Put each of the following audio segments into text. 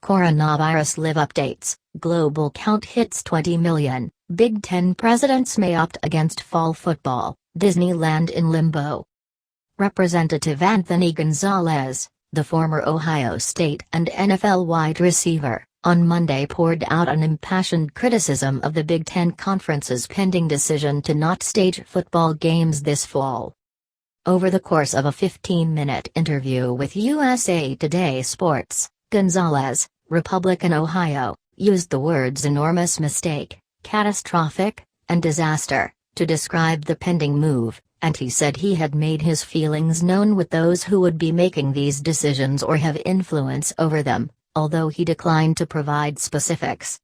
Coronavirus live updates, global count hits 20 million, Big Ten presidents may opt against fall football, Disneyland in limbo. Representative Anthony Gonzalez, the former Ohio State and NFL wide receiver, on Monday poured out an impassioned criticism of the Big Ten Conference's pending decision to not stage football games this fall. Over the course of a 15-minute interview with USA Today Sports, Gonzalez, Republican Ohio, used the words enormous mistake, catastrophic, and disaster, to describe the pending move, and he said he had made his feelings known with those who would be making these decisions or have influence over them, although he declined to provide specifics.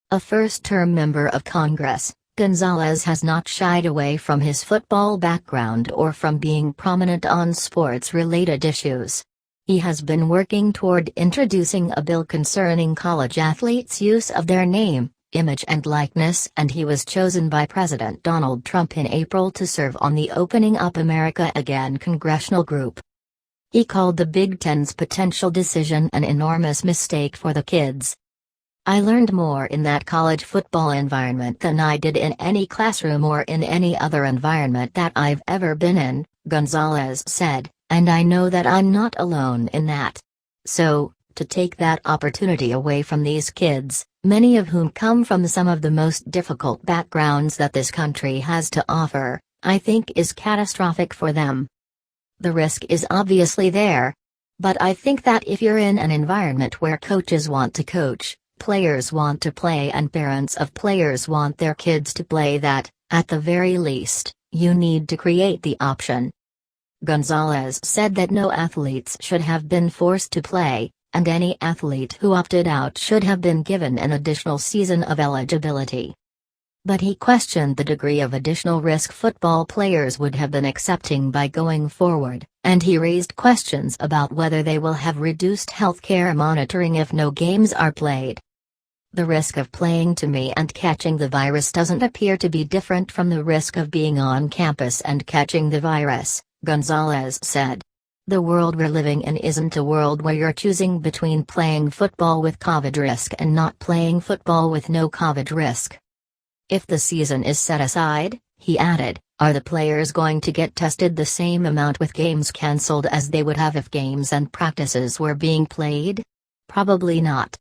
A first-term member of Congress, Gonzalez has not shied away from his football background or from being prominent on sports-related issues. He has been working toward introducing a bill concerning college athletes' use of their name, image and likeness, and he was chosen by President Donald Trump in April to serve on the Opening Up America Again congressional group. He called the Big Ten's potential decision an enormous mistake for the kids. "I learned more in that college football environment than I did in any classroom or in any other environment that I've ever been in," Gonzalez said, "and I know that I'm not alone in that. So, to take that opportunity away from these kids, many of whom come from some of the most difficult backgrounds that this country has to offer, I think is catastrophic for them. The risk is obviously there. But I think that if you're in an environment where coaches want to coach, players want to play and parents of players want their kids to play, that, at the very least, you need to create the option." Gonzalez said that no athletes should have been forced to play, and any athlete who opted out should have been given an additional season of eligibility. But he questioned the degree of additional risk football players would have been accepting by going forward, and he raised questions about whether they will have reduced healthcare monitoring if no games are played. "The risk of playing to me and catching the virus doesn't appear to be different from the risk of being on campus and catching the virus," Gonzalez said. "The world we're living in isn't a world where you're choosing between playing football with COVID risk and not playing football with no COVID risk. If the season is set aside," he added, "are the players going to get tested the same amount with games cancelled as they would have if games and practices were being played? Probably not.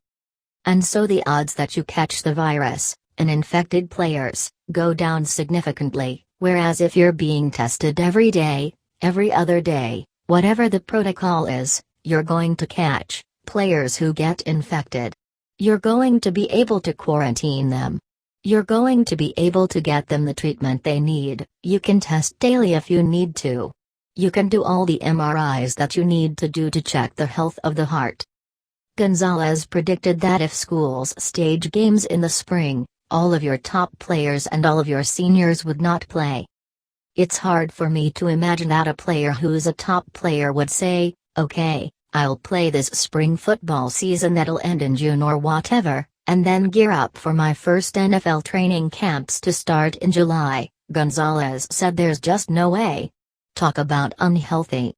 And so the odds that you catch the virus, and infected players, go down significantly, whereas if you're being tested every day, every other day, whatever the protocol is, you're going to catch players who get infected. You're going to be able to quarantine them. You're going to be able to get them the treatment they need. You can test daily if you need to. You can do all the MRIs that you need to do to check the health of the heart." Gonzalez predicted that if schools stage games in the spring, all of your top players and all of your seniors would not play. "It's hard for me to imagine that a player who's a top player would say, 'Okay, I'll play this spring football season that'll end in June or whatever, and then gear up for my first NFL training camps to start in July,'" Gonzalez said. "There's just no way. Talk about unhealthy."